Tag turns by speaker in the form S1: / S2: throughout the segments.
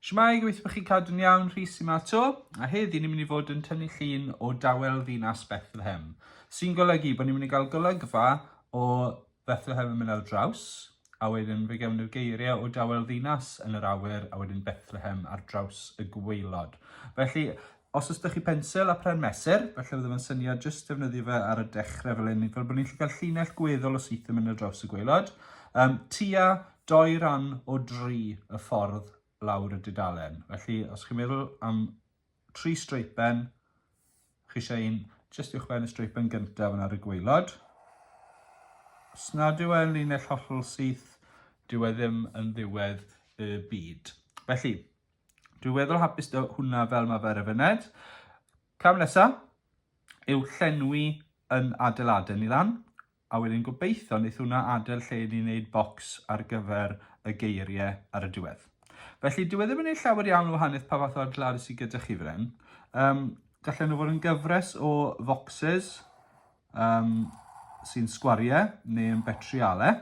S1: Shmai, gobeithio bod chi'n cadw'n iawn, Rhys yma to, a heddi ni'n mynd i fod yn tynnu llun o Dawel Ddinas Bethlehem, sy'n golygu bod ni'n mynd i gael golygfa o Bethlehem yn mynd ar draws, a wedyn fe gewn nhw'r geiriau o Dawel Ddinas yn yr awyr, a wedyn Bethlehem ar draws y gwaelod. Felly, os ydych chi pensel a pren mesur, felly fydde fe'n syniad jyst defnyddio fe ar y dechrau fel hyn, fel bod ni'n gallu cael llinell gweddol o syth yn mynd ar draws y gwaelod. Tua 2 ran o 3 y ffordd lawr y dudalen. Felly, os chi'n meddwl am 3 streipen, chi eisiau un jyst uwchben y streipen gyntaf yn ar y gwaelod. Os nad yw e'n linell hollol syth, dyw e ddim yn ddiwedd y byd. Felly, dwi'n weddol hapus dy hwnna fel mae fer y fyned. Cam nesaf yw llenwi yn adeiladau ni lan, a wedyn gobeithio wneith hwnna adael lle ni wneud bocs ar gyfer y geiriau ar y diwedd. Felly, dwi ddim yn ei llawer iawn o wahaniaeth pa fath o adeiladu sydd gyda chi fan hyn. Gallen nhw fod yn gyfres o focsys sy'n sgwariau neu yn betrialau.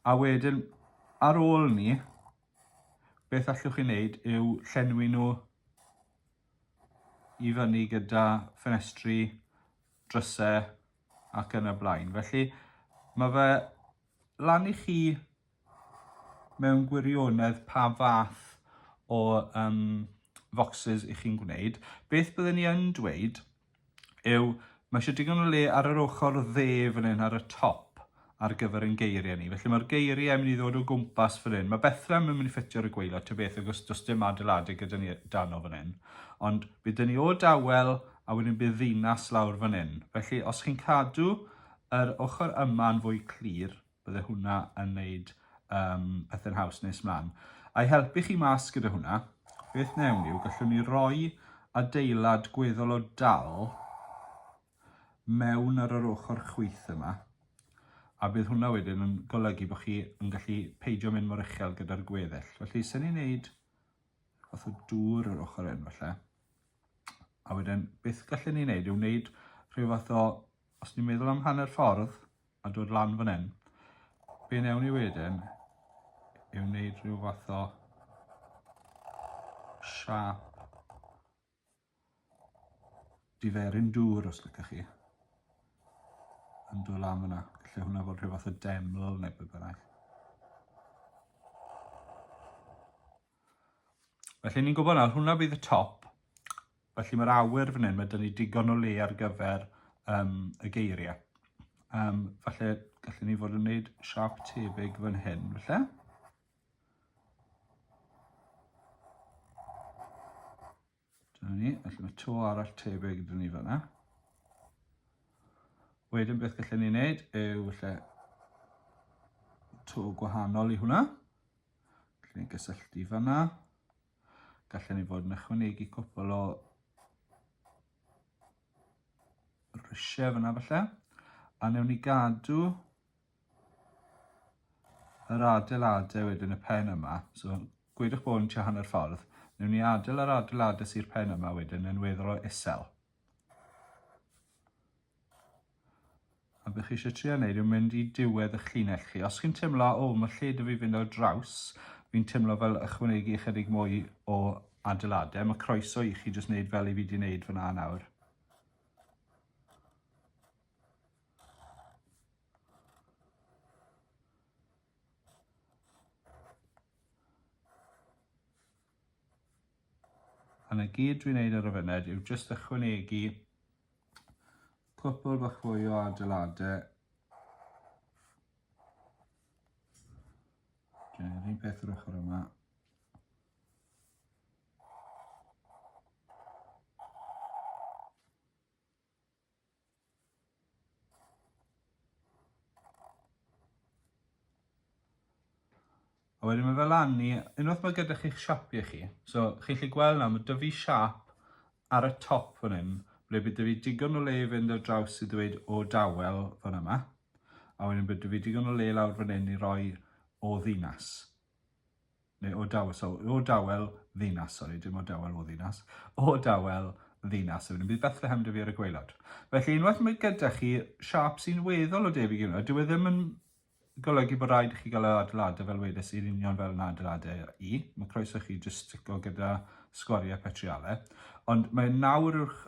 S1: A wedyn, ar ôl ni, beth allwch chi wneud yw llenwi nhw i fyny gyda ffenestri, drysau ac yn y blaen. Felly, mae fe lan i chi mewn gwirionedd pa fath o focsys i chi'n gwneud. Beth byddwn ni yn dweud yw, mae eisiau digon o le ar yr ochr dde fan hyn ar y top ar gyfer ein geiriau ni. Felly mae'r geiriau yn mynd i ddod o gwmpas fan hyn. Mae Bethlehem yn mynd i ffitio ar y gwaelod, ta beth, agos does dim adeiladau gyda ni dan o fan hyn. Ond bydd ni o Dawel a wedyn bydd ddinas lawr fan hyn. Felly, os chi'n cadw yr ochr yma'n fwy clir, bydde hwnna yn neud pethau'n haws nes mlaen. A'i helpu chi mas gyda hwnna, beth newn ni yw gallwn ni roi adeilad gweddol o dal mewn ar yr ochr chwith yma. A bydd hwnna wedyn yn golygu bod chi yn gallu peidio mynd mor uchel gyda'r gweddill. Felly, sy'n ni'n neud fath o dŵr yr ochr hyn falle. A wedyn, beth gallen ni wneud yw wneud rhyw fath o, os ni'n meddwl am hanner ffordd a dod lan fan hyn, be newn ni wedyn yw wneud rhyw fath o siap diferyn dŵr os lycach chi yn dod lan fyna. Gallai hwnna fod rhyw fath o deml neu beth bynnag. Felly ni'n gwybod nawr, hwnna bydd y top. Felly mae'r awyr fan hyn, mae dyn ni digon o le ar gyfer y geiriau. Falle gallwn ni fod yn gwneud siap tebyg fan hyn, falle. Dyna ni, felly mae to arall tebyg dyn ni fan'na. Wedyn beth gallwn ni wneud yw falle to gwahanol i hwnna. Gallwn ni gysylltu fan'na. Gallwn ni fod yn ychwanegu cwpl o risiau fan'na falle. A newn ni gadw yr adeiladau wedyn y pen yma. So, gwedwch bod yn tua hanner ffordd. Newn ni adael yr adeiladau sy'r pen yma wedyn yn weddol o isel. A beth chi eisiau trio wneud yw mynd i diwedd eich llinell chi. Os chi'n teimlo, mae lle dy fi fynd o draws, fi'n teimlo fel ychwanegu chydig mwy o adeiladau. Mae croeso i chi jyst wneud fel i fi wedi wneud fyna nawr. A na gyd dwi'n neud ar y fyned yw jyst ychwanegu cwpl bach fwy o adeiladau. Dwi'n un peth yr ochr yma. A wedyn mae fel anni, unwaith mae gyda chi'ch siapiau chi, so chi'n gallu gweld nawr, mae dy fi siap ar y top fan hyn, ble bydd dy fi digon o le fynd ar draws i ddweud o Dawel fan yma, a wedyn bydd dy fi digon o le lawr fan hyn i roi o ddinas. Neu o Dawel Ddinas, dim o Dawel o Ddinas. O Dawel Ddinas, a wedyn bydd Bethlehem dy fi ar y gwaelod. Felly unwaith mae gyda chi siap sy'n weddol o debyg i hwnna, dyw e ddim yn golygu bod rhaid i chi gael y adeiladau fel wedys i'r union fel yna adeiladau i. Mae croeso chi jyst stico gyda sgwariau petrialau. Ond mae nawr yw'ch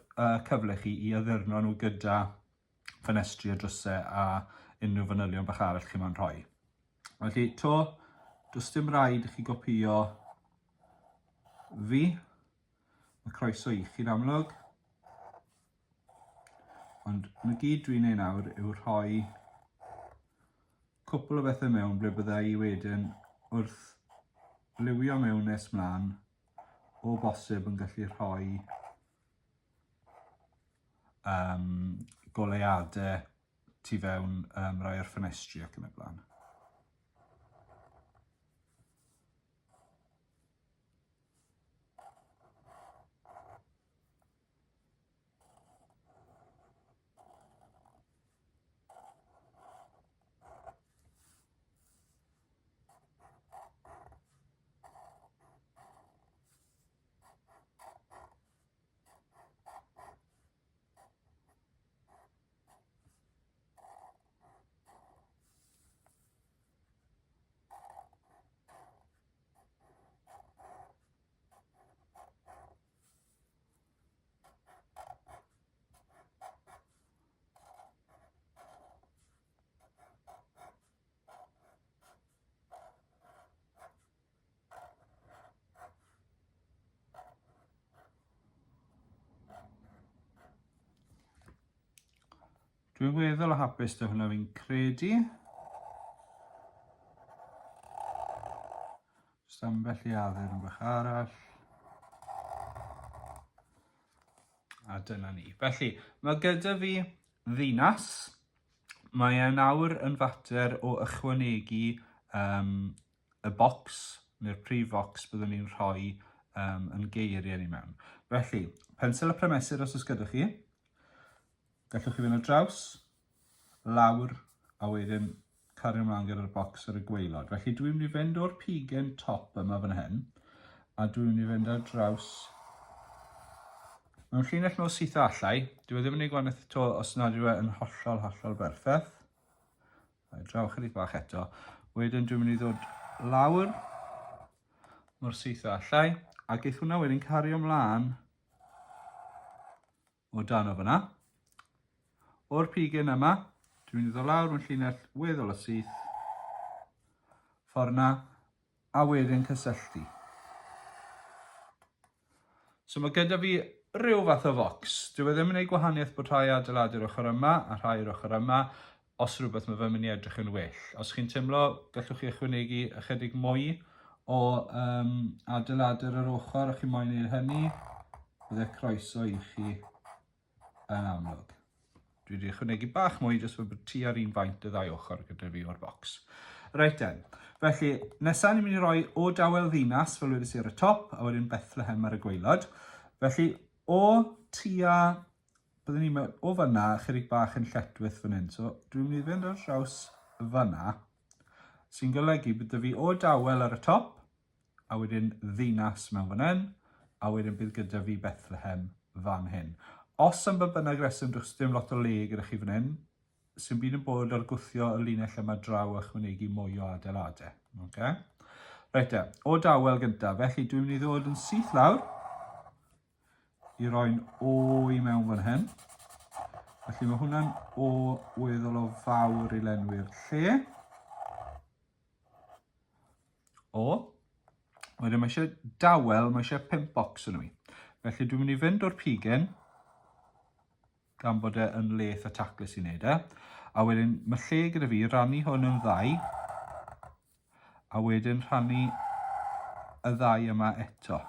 S1: cyfle chi i addurno nhw gyda ffenestri a drwsau a unrhyw fanylion bach arall chi mo'n rhoi. Felly, does dim rhaid i chi gopio fi. Mae croeso i chi'n amlwg. Ond mae gyd dwi'n ei nawr yw rhoi cwpl o bethau mewn ble bydda i wedyn wrth liwio mewn nes mlaen o bosib yn gallu rhoi goleuadau tu fewn rai o'r ffenestri ac yn y blaen. Dwi'n weddol o hapus dy hwnna fi'n credu. Jyst ambell i addurn bach arall. A dyna ni. Felly, mae gyda fi ddinas. Mae e nawr yn fater o ychwanegu y bocs, neu'r prif bocs byddwn ni'n rhoi yn geiriau ni mewn. Felly, pensel y premesur os oes gyda chi. Gallwch chi fynd ar draws, lawr, a wedyn cario ymlaen gyda'r bocs ar y gwaelod. Felly dwi'n mynd i fynd o'r pigen top yma fan hyn, a dwi'n mynd i fynd ar draws. Mewn llinell mor syth allai, dwi ddim yn ei gwanaeth eto os nad yw yn hollol berffaith. Draw chydig bach eto. Wedyn dwi'n mynd i ddod lawr mor syth allai, a geith hwnna wedyn cario ymlaen o dan o fyna. O'r pigen yma, dwi'n mynd i ddod lawr mewn llinell weddol o syth, ffordd 'na, a wedyn cysylltu. So mae gyda fi ryw fath o focs. Dwi ddim yn ei gwahaniaeth bod rhai adeiladu'r ochr yma a rhai o'r ochr yma, os rhywbeth mae fe'n mynd i edrych yn well. Os chi'n teimlo, gallwch chi ychwanegu ychydig mwy o adeiladu'r yr ochr a chi moyn wneud hynny, bydde croeso i chi yn amlwg. Dwi wedi ychwanegu bach mwy jyst fod ti ar un faint y ddau ochr gyda fi o'r bocs. Reit den. Felly, nesaf ni'n mynd i roi O Dawel Ddinas fel wedys i ar y top, a wedyn Bethlehem ar y gwaelod. Felly, o tua, byddwn ni'n mynd o fyna, chydig bach yn lletwyth fan hyn. So, dwi'n mynd i fynd ar draws fyna, sy'n golygu bydd fi O Dawel ar y top, a wedyn Ddinas mewn fan hyn, a wedyn bydd gyda fi Bethlehem fan hyn. Os am bynnag reswm does dim lot o le gyda chi fan hyn, sy'n byd yn bod ar gwthio y linell yma draw a chwanegu mwy o adeiladau. Okay? Reit e, O Dawel gyntaf. Felly dwi'n mynd i ddod yn syth lawr i roi'n O i mewn fan hyn. Felly mae hwnna'n O weddol o fawr i lenwi'r lle. O. Wedyn mae eisiau dawel, mae eisiau 5 bocs yn mi. Felly dwi'n mynd i fynd o'r pigen, gan bod e yn leth a taclus i wneud e. A wedyn mae lle gyda fi rannu hwn yn 2, a wedyn rhannu y 2 yma eto.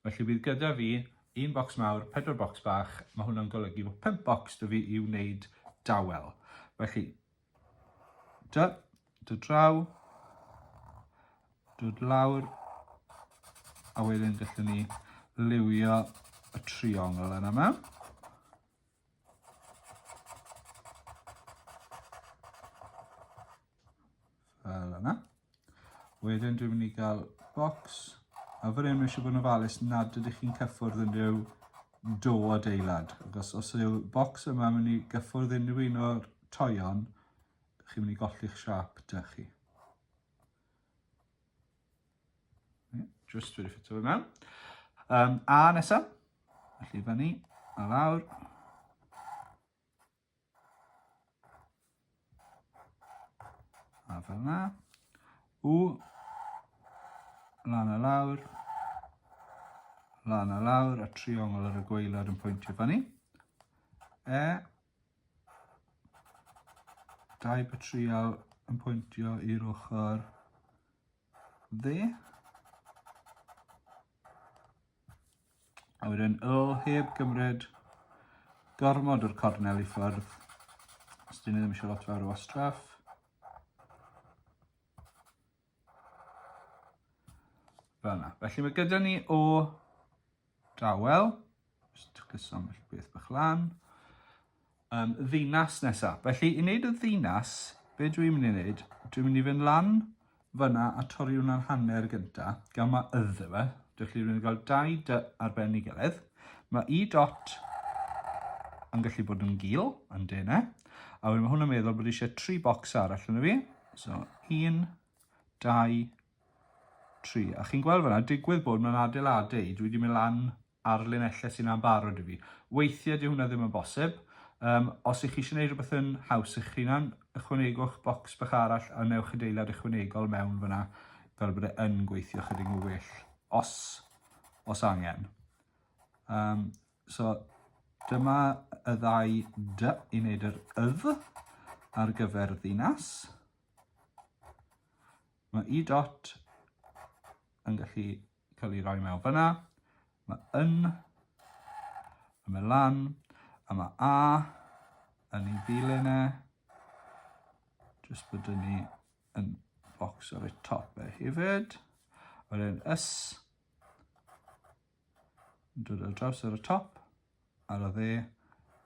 S1: Felly bydd gyda fi 1 bocs mawr, 4 bocs bach, mae hwnna'n golygu bod 5 bocs dy fi i wneud dawel. Felly, dod draw, dod lawr, a wedyn gallwn ni liwio y triongl yna mewn. Fel yna. Wedyn dwi'n mynd i gael bocs, a fan hyn eisiau bod yn ofalus nad ydych chi'n cyffwrdd unrhyw do adeilad. Os yw bocs yma mynd i gyffwrdd unrhyw un o'r toion, chi'n mynd i golli'ch siap dy chi. Just wedi ffito fe mewn. A nesaf, felly fyny a lawr. A fel yna. W, lan a lawr. Lan a lawr, a triongl ar y gwaelod yn pwyntio fyny. E, dau batrial yn pwyntio i'r ochr dde. A wedyn heb gymryd gormod o'r cornel i ffwrdd. Os dyn ni ddim eisiau lot fawr o wastraff. Fel yna. Felly mae gyda ni o dawel. Just gyson felly beth bach lan. Ddinas nesaf. Felly i wneud y ddinas, be dwi'n mynd i wneud? Dwi'n mynd i fynd lan fyna a torri hwnna'n hanner gyntaf. Gan mae ydde fe. Felly dwi'n cael 2 dy ar ben i gilydd. Mae I dot yn gallu bod yn gul, yn denau. A wedyn mae hwnna'n meddwl bod eisiau 3 bocs arall yn y fi. So 1, 2, 3. A chi'n gweld fyna, digwydd bod mewn adeiladau, dwi wedi mynd lan ar linellau sy'n am barod i fi. Weithiau di hwnna ddim yn bosib. Os ych chi eisiau gwneud rhywbeth yn haws eich chi'n ychwanegwch bocs bach arall a newch adeilad ychwanegol mewn fyna fel bod e yn gweithio chydig o well. Os angen. So dyma y 2 dy i wneud yr ydd ar gyfer ddinas. Mae I dot yn gallu cael ei roi mewn fyna. Mae yn, a mae lan, a mae A yn ei ddilyn e. Jyst bod ni yn bocs ar y top e hefyd. Wedyn ys yn dod ar draws ar y top, ar y dde,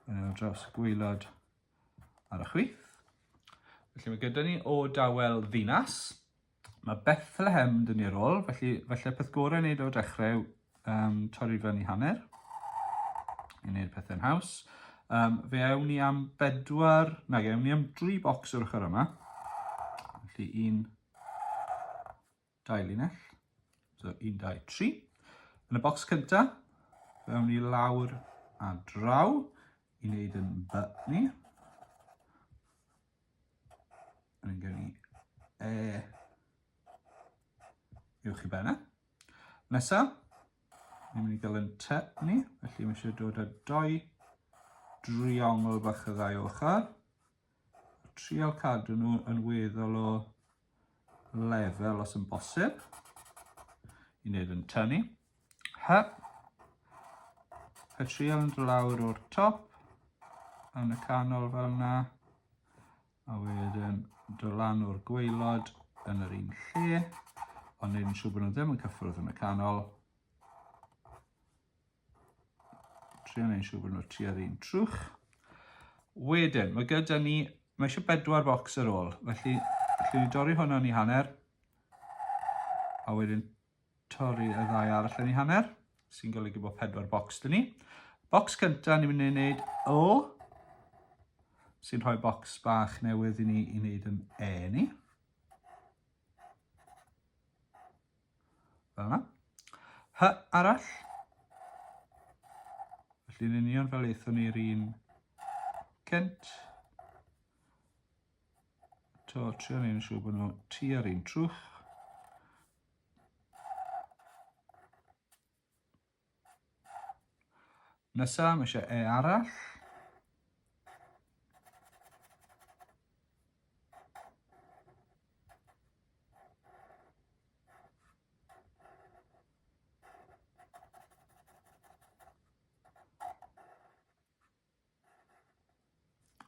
S1: yn ar draws y gwaelod ar y chwith. Felly mae gyda ni o dawel ddinas. Mae Bethlehem dyn ni ar ôl, felly peth gorau i wneud o dechrau torri fyny hanner. I wneud pethau'n haws. Fe ewn ni am 4, ewn ni am 3 bocs o'r ochr yma. Felly 1, 2 linell. So 1, 2, 3. Yn y bocs cyntaf, fe ewn ni lawr a draw i wneud yn by ni. Yn gen ni E uwch i benna. Nesaf, ni'n mynd i gael yn ty ni, felly mae eisiau dod â 2 driongl bach y 2 ochr. Trial cadw nhw yn weddol o lefel os yn bosib. I wneud yn tynnu. Hy. Trial yn dod lawr o'r top. Yn y canol fel yna. A wedyn dod lan o'r gwaelod yn yr un lle. Ond neud yn siŵr bod nhw ddim yn cyffwrdd yn y canol. Trio neud yn siŵr bod nhw tua'r un trwch. Wedyn, mae gyda ni, mae eisiau 4 bocs ar ôl. Felly, ni dorri hwnna yn ei hanner. A wedyn torri y 2 arall yn ei hanner. Sy'n golygu bod 4 bocs dyn ni. Bocs cyntaf ni'n mynd i wneud O. Sy'n rhoi bocs bach newydd i ni i wneud yn E ni. Fel yna. Hy arall. Felly yn union fel eithon ni'r un cynt. Trio neud yn siŵr bod nhw tua'r un trwch. Nesaf, mae eisiau E arall.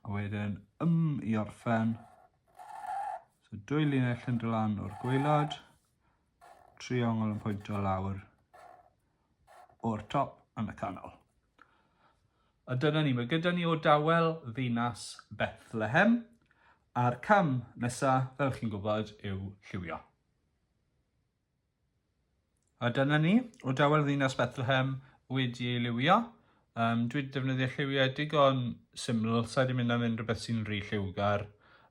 S1: A wedyn i orffen. So 2 linell yn dod lan o'r gwaelod. Triongl yn pwyntio lawr o'r top yn y canol. A dyna ni, mae gyda ni o dawel ddinas Bethlehem. A'r cam nesaf, fel chi'n gwybod, yw lliwio. A dyna ni, o dawel ddinas Bethlehem wedi ei liwio. Dwi wedi defnyddio lliwiau digon syml, sa wedi mynd am unrhyw beth sy'n rhy lliwgar.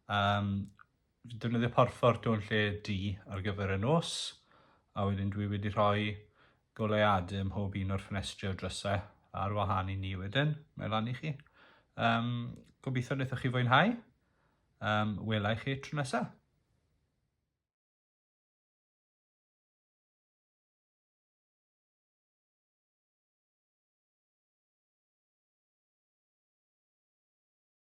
S1: Defnyddio porffor o'n lle D ar gyfer y nos, a wedyn dwi wedi rhoi goleuadau ym mhob un o'r ffenestri o drysau ar wahân i ni wedyn, mae lan i chi. Gobeithio wnaethoch chi fwynhau. Welai chi tro nesaf.